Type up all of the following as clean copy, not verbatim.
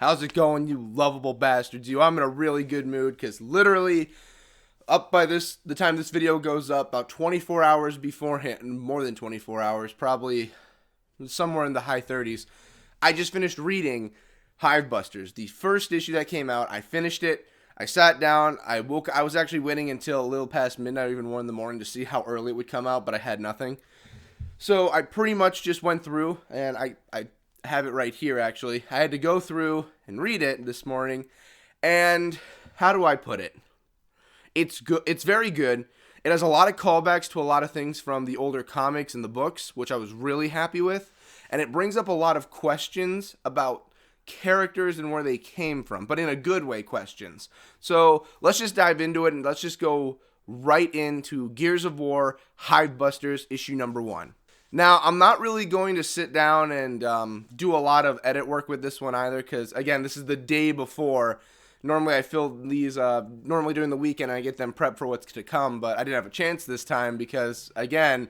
How's it going, you lovable bastards? I'm in a really good mood because literally up by the time this video goes up, about 24 hours beforehand, more than 24 hours, probably somewhere in the high 30s, I just finished reading Hivebusters, the first issue that came out. I finished it. I sat down. I was actually waiting until a little past midnight, even 1 in the morning, to see how early it would come out, but I had nothing. So I pretty much just went through, and I have it right here, actually. I had to go through and read it this morning, and how do I put it? It's good. It's very good. It has a lot of callbacks to a lot of things from the older comics and the books, which I was really happy with, and it brings up a lot of questions about characters and where they came from, but in a good way questions. So let's just dive into it, and let's just go right into Gears of War Hivebusters issue number 1. Now, I'm not really going to sit down and do a lot of edit work with this one either, because, again, this is the day before. Normally, I film these, normally during the weekend, I get them prepped for what's to come, but I didn't have a chance this time because, again,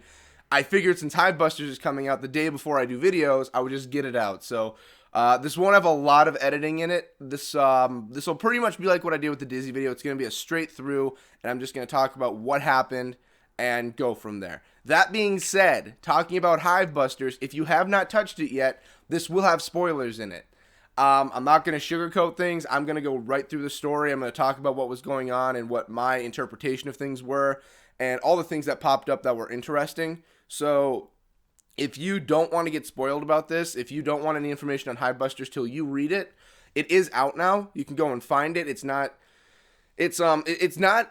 I figured since Hivebusters is coming out the day before I do videos, I would just get it out. So, this won't have a lot of editing in it. This will pretty much be like what I did with the Disney video. It's going to be a straight through, and I'm just going to talk about what happened and go from there. That being said, talking about Hivebusters, if you have not touched it yet, this will have spoilers in it. I'm not going to sugarcoat things. I'm going to go right through the story. I'm going to talk about what was going on and what my interpretation of things were and all the things that popped up that were interesting. So if you don't want to get spoiled about this, if you don't want any information on Hivebusters till you read it, it is out now. You can go and find it. It's not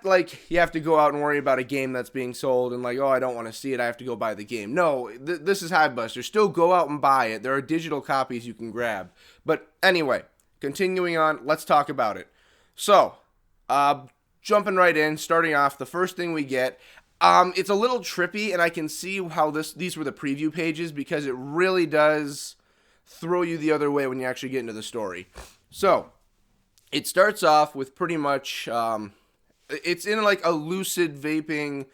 like you have to go out and worry about a game that's being sold and like, oh, I don't want to see it, I have to go buy the game. No, this is Hivebusters. Still go out and buy it. There are digital copies you can grab. But anyway, continuing on, let's talk about it. So, jumping right in, starting off, the first thing we get, it's a little trippy, and I can see how these were the preview pages because it really does throw you the other way when you actually get into the story. So, it starts off with pretty much, it's in like a lucid vaping,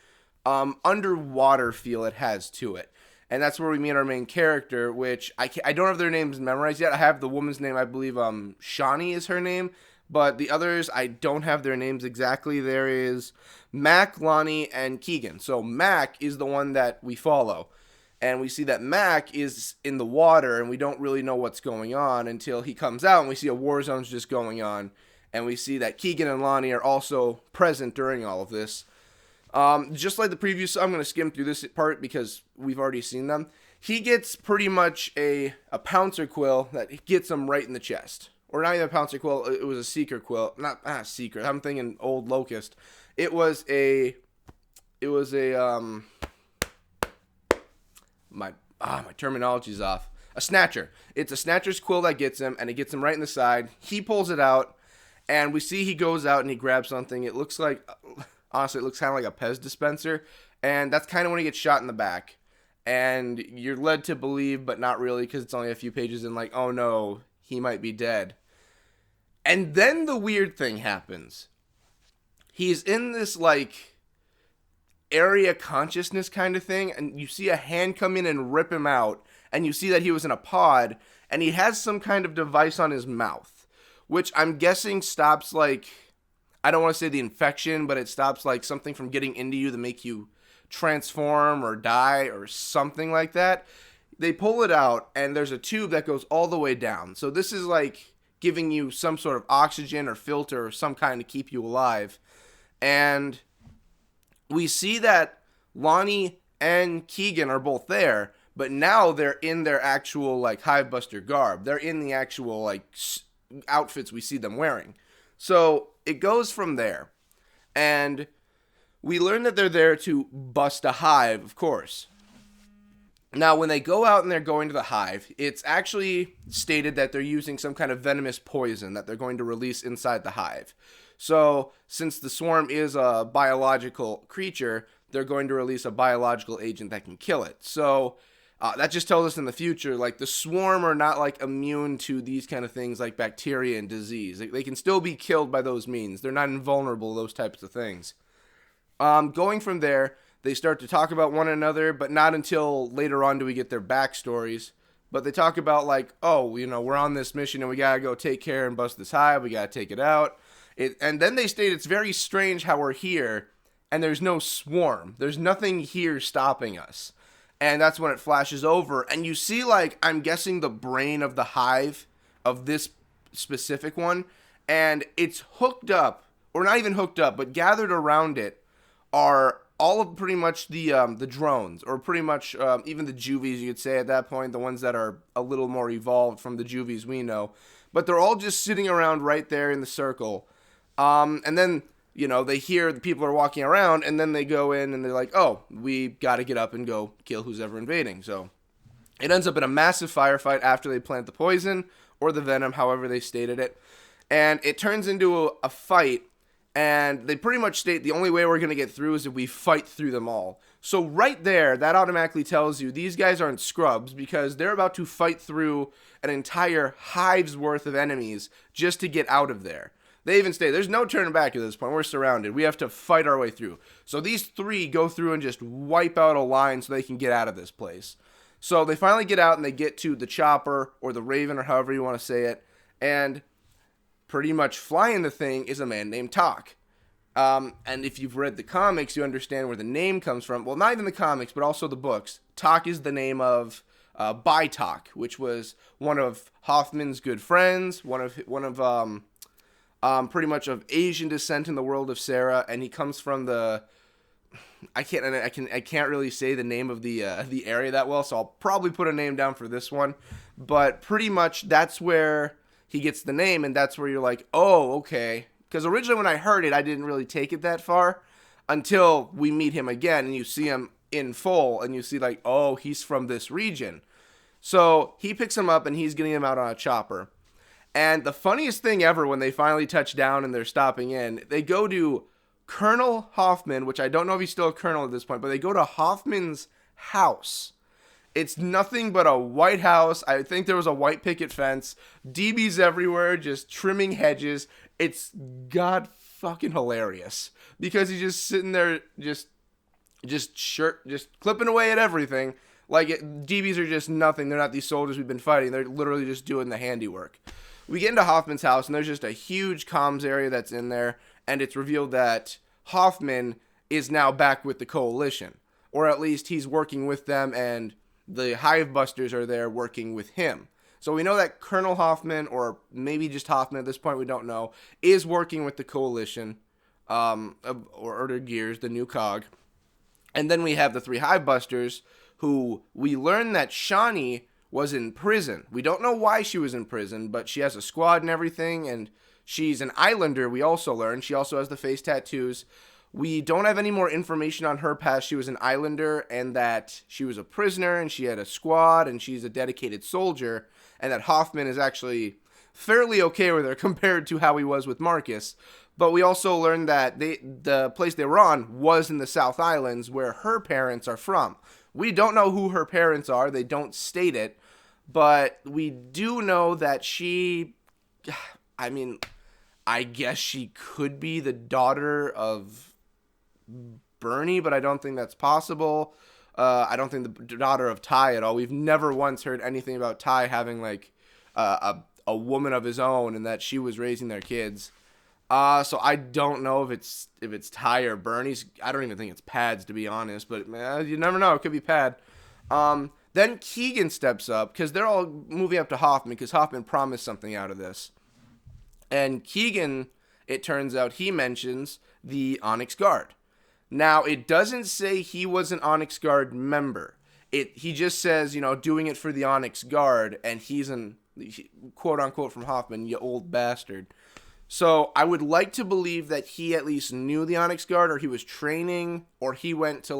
underwater feel it has to it. And that's where we meet our main character, which I don't have their names memorized yet. I have the woman's name, I believe, Shawnee is her name. But the others, I don't have their names exactly. There is Mac, Lonnie, and Keegan. So Mac is the one that we follow. And we see that Mac is in the water, and we don't really know what's going on until he comes out, and we see a war zone's just going on. And we see that Keegan and Lonnie are also present during all of this. Just like the preview, so I'm going to skim through this part because we've already seen them. He gets pretty much a pouncer quill that gets him right in the chest. Or not even a pouncer quill, it was a seeker quill. Not seeker, I'm thinking old locust. My terminology's off. A snatcher. It's a snatcher's quill that gets him, and it gets him right in the side. He pulls it out, and we see he goes out and he grabs something. It looks like, honestly, it looks kind of like a Pez dispenser, and that's kind of when he gets shot in the back. And you're led to believe, but not really, because it's only a few pages in, like, oh no, he might be dead. And then the weird thing happens. He's in this, like, area consciousness kind of thing, and you see a hand come in and rip him out, and you see that he was in a pod, and he has some kind of device on his mouth, which I'm guessing stops, like, I don't want to say the infection, but it stops, like, something from getting into you to make you transform or die or something like that. They pull it out, and there's a tube that goes all the way down. So this is, like, giving you some sort of oxygen or filter or some kind to keep you alive. And we see that Lonnie and Keegan are both there, but now they're in their actual, like, Hivebuster garb. They're in the actual, like, outfits we see them wearing. So it goes from there. And we learn that they're there to bust a hive, of course. Now, when they go out and they're going to the hive, it's actually stated that they're using some kind of venomous poison that they're going to release inside the hive. So, since the swarm is a biological creature, they're going to release a biological agent that can kill it. So, that just tells us in the future, like, the swarm are not, like, immune to these kind of things like bacteria and disease. They can still be killed by those means. They're not invulnerable to those types of things. Going from there, they start to talk about one another, but not until later on do we get their backstories. But they talk about like, oh, you know, we're on this mission and we gotta go take care and bust this hive. We gotta take it out. And then they state it's very strange how we're here and there's no swarm. There's nothing here stopping us. And that's when it flashes over and you see, like, I'm guessing the brain of the hive of this specific one, and it's hooked up, or not even hooked up, but gathered around it are all of pretty much the drones, or pretty much even the juvies, you could say at that point, the ones that are a little more evolved from the juvies we know. But they're all just sitting around right there in the circle. And then, you know, they hear the people are walking around, and then they go in and they're like, oh, we got to get up and go kill who's ever invading. So it ends up in a massive firefight after they plant the poison, or the venom, however they stated it. And it turns into a fight. And they pretty much state the only way we're going to get through is if we fight through them all. So right there, that automatically tells you these guys aren't scrubs, because they're about to fight through an entire hive's worth of enemies just to get out of there. They even state there's no turning back at this point. We're surrounded. We have to fight our way through. So these three go through and just wipe out a line so they can get out of this place. So they finally get out and they get to the chopper or the raven or however you want to say it. And pretty much flying the thing is a man named Talk. And if you've read the comics, you understand where the name comes from. Well, not even the comics, but also the books. Talk is the name of Talk, which was one of Hoffman's good friends, one of pretty much of Asian descent in the world of Sarah, and he comes from the. I can't really say the name of the area that well, so I'll probably put a name down for this one. But pretty much that's where he gets the name, and that's where you're like, oh, okay. Because originally when I heard it, I didn't really take it that far until we meet him again, and you see him in full, and you see like, oh, he's from this region. So he picks him up, and he's getting him out on a chopper. And the funniest thing ever, when they finally touch down and they're stopping in, they go to Colonel Hoffman, which I don't know if he's still a colonel at this point, but they go to Hoffman's house. It's nothing but a white house. I think there was a white picket fence. DBs everywhere, just trimming hedges. It's god fucking hilarious. Because he's just sitting there, just clipping away at everything. Like, DBs are just nothing. They're not these soldiers we've been fighting. They're literally just doing the handiwork. We get into Hoffman's house, and there's just a huge comms area that's in there. And it's revealed that Hoffman is now back with the Coalition. Or at least he's working with them, and the Hivebusters are there working with him. So we know that Colonel Hoffman, or maybe just Hoffman at this point, we don't know, is working with the Coalition, or their gears, the new cog. And then we have the three Hivebusters, who we learn that Shawnee was in prison. We don't know why she was in prison, but she has a squad and everything, and she's an islander, we also learn. She also has the face tattoos. We don't have any more information on her past. She was an islander, and that she was a prisoner, and she had a squad, and she's a dedicated soldier, and that Hoffman is actually fairly okay with her compared to how he was with Marcus. But we also learned that the place they were on was in the South Islands, where her parents are from. We don't know who her parents are. They don't state it. But we do know that she, I mean, I guess she could be the daughter of Bernie, but I don't think that's possible. I don't think the daughter of Ty at all. We've never once heard anything about Ty having like a woman of his own, and that she was raising their kids. So I don't know if it's Ty or Bernie's. I don't even think it's Pad's, to be honest. But you never know. It could be Pad. Then Keegan steps up, because they're all moving up to Hoffman, because Hoffman promised something out of this. And Keegan, it turns out, he mentions the Onyx Guard. Now, it doesn't say he was an Onyx Guard member. He just says, you know, doing it for the Onyx Guard, and he's an, quote-unquote from Hoffman, you old bastard. So I would like to believe that he at least knew the Onyx Guard, or he was training, or he went to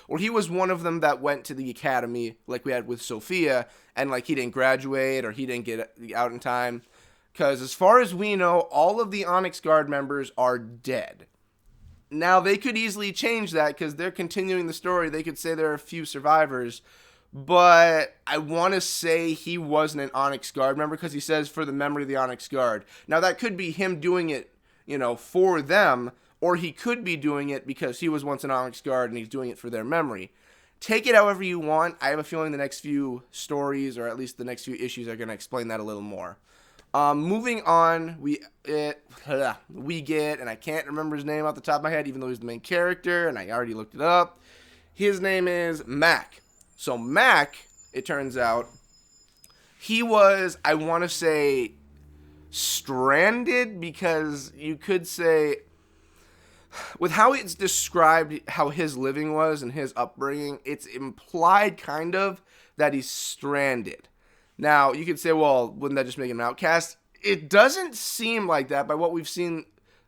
or he was one of them that went to the academy, like we had with Sophia, and like he didn't graduate, or he didn't get out in time. Because as far as we know, all of the Onyx Guard members are dead. Now, they could easily change that, because they're continuing the story. They could say there are a few survivors. But I want to say he wasn't an Onyx Guard member, because he says for the memory of the Onyx Guard. Now, that could be him doing it, you know, for them, or he could be doing it because he was once an Onyx Guard and he's doing it for their memory. take it however you want. I have a feeling the next few stories, or at least the next few issues, are going to explain that a little more. Moving on, we get, and I can't remember his name off the top of my head, even though he's the main character, and I already looked it up. His name is Mac. So Mac, it turns out, he was, I want to say, stranded, because you could say, with how it's described how his living was and his upbringing, it's implied kind of that he's stranded. Now, you could say, well, wouldn't that just make him an outcast? It doesn't seem like that by what we've seen,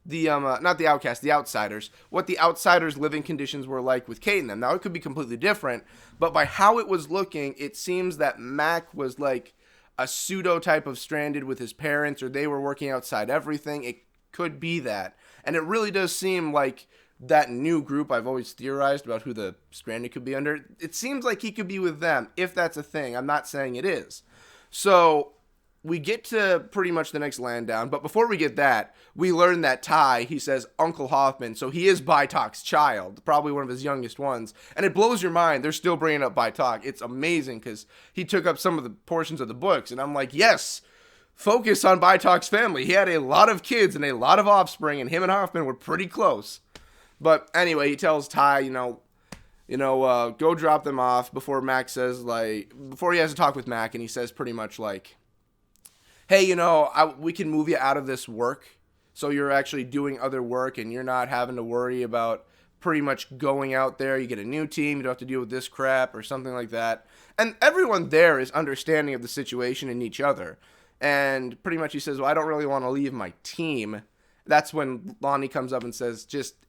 not the outcast, the outsiders, what the outsiders' living conditions were like with Kate and them. Now, it could be completely different, but by how it was looking, it seems that Mac was like a pseudo type of stranded with his parents, or they were working outside everything. It could be that. And it really does seem like that new group I've always theorized about who the stranded could be under. It seems like he could be with them, if that's a thing. I'm not saying it is. So we get to pretty much the next land down, but before we get that, we learn that Ty, he says Uncle Hoffman, so he is Bytok's child, probably one of his youngest ones, and it blows your mind. They're still bringing up Bytok. It's amazing, because he took up some of the portions of the books, and I'm like, yes, focus on Bytok's family. He had a lot of kids and a lot of offspring, and him and Hoffman were pretty close. But anyway, he tells Ty, go drop them off before Mac says, before he has a talk with Mac, and he says pretty much like, hey, we can move you out of this work, so you're actually doing other work, and you're not having to worry about pretty much going out there. You get a new team, you don't have to deal with this crap, or something like that. And everyone there is understanding of the situation and each other. And pretty much he says, well, I don't really want to leave my team. That's when Lonnie comes up and says,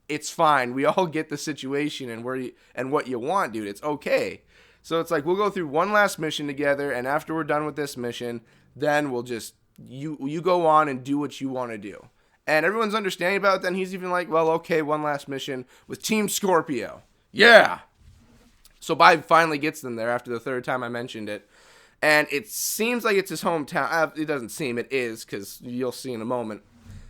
it's fine. We all get the situation and what you want, dude. It's okay. So it's like, we'll go through one last mission together, and after we're done with this mission, then we'll just, you go on and do what you want to do. And everyone's understanding about it. Then he's even like, well, okay, one last mission with Team Scorpio. Yeah. So Bob finally gets them there after the third time I mentioned it. And it seems like it's his hometown. It doesn't seem, it is, because you'll see in a moment.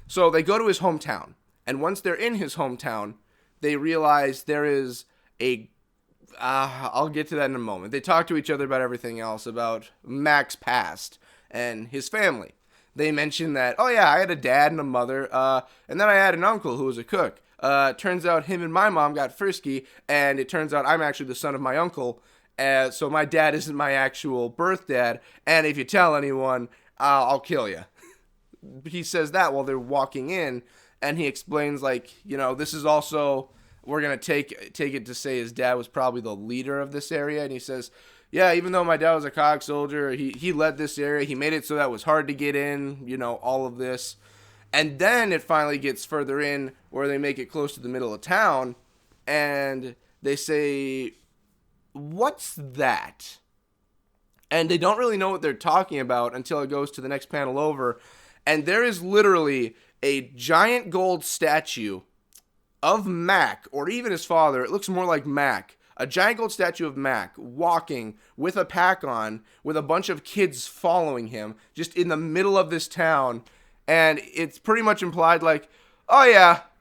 So they go to his hometown. And once they're in his hometown, they realize there is I'll get to that in a moment. They talk to each other about everything else, about Mac's past and his family. They mention that, oh yeah, I had a dad and a mother, and then I had an uncle who was a cook. Turns out him and my mom got frisky, and it turns out I'm actually the son of my uncle. So my dad isn't my actual birth dad, and if you tell anyone, I'll kill you. He says that while they're walking in, and he explains, this is also, we're going to take it to say his dad was probably the leader of this area, and he says, yeah, even though my dad was a cog soldier, he led this area, he made it so that it was hard to get in, all of this. And then it finally gets further in, where they make it close to the middle of town, and they say, what's that? And they don't really know what they're talking about until it goes to the next panel over, and there is literally a giant gold statue of Mac, or even his father. It looks more like Mac. A giant gold statue of Mac walking with a pack on, with a bunch of kids following him, just in the middle of this town. And it's pretty much implied oh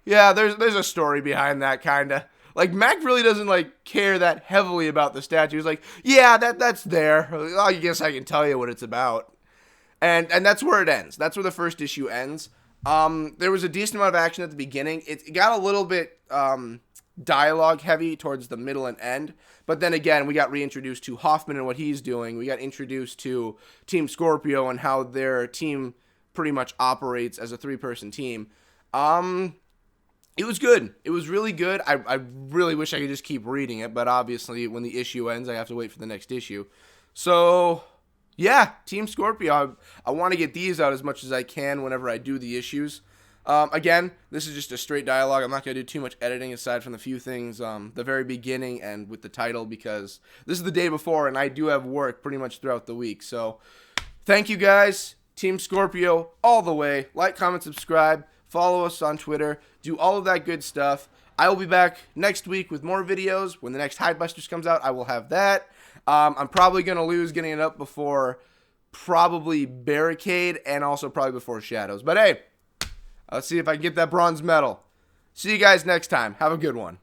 yeah, there's a story behind that, kinda. Mac really doesn't, care that heavily about the statue. He's like, yeah, that's there. I guess I can tell you what it's about. And that's where it ends. That's where the first issue ends. There was a decent amount of action at the beginning. It got a little bit dialogue heavy towards the middle and end. But then again, we got reintroduced to Hoffman and what he's doing. We got introduced to Team Scorpio and how their team pretty much operates as a 3-person team. It was good. It was really good. I really wish I could just keep reading it, but obviously when the issue ends, I have to wait for the next issue. So, yeah, Team Scorpio. I want to get these out as much as I can whenever I do the issues. Again, this is just a straight dialogue. I'm not going to do too much editing aside from the few things, the very beginning and with the title, because this is the day before, and I do have work pretty much throughout the week. So, thank you guys. Team Scorpio all the way. Like, comment, subscribe. Follow us on Twitter. Do all of that good stuff. I will be back next week with more videos. When the next Hivebusters comes out, I will have that. I'm probably going to lose getting it up before probably Barricade and also probably before Shadows. But hey, let's see if I can get that bronze medal. See you guys next time. Have a good one.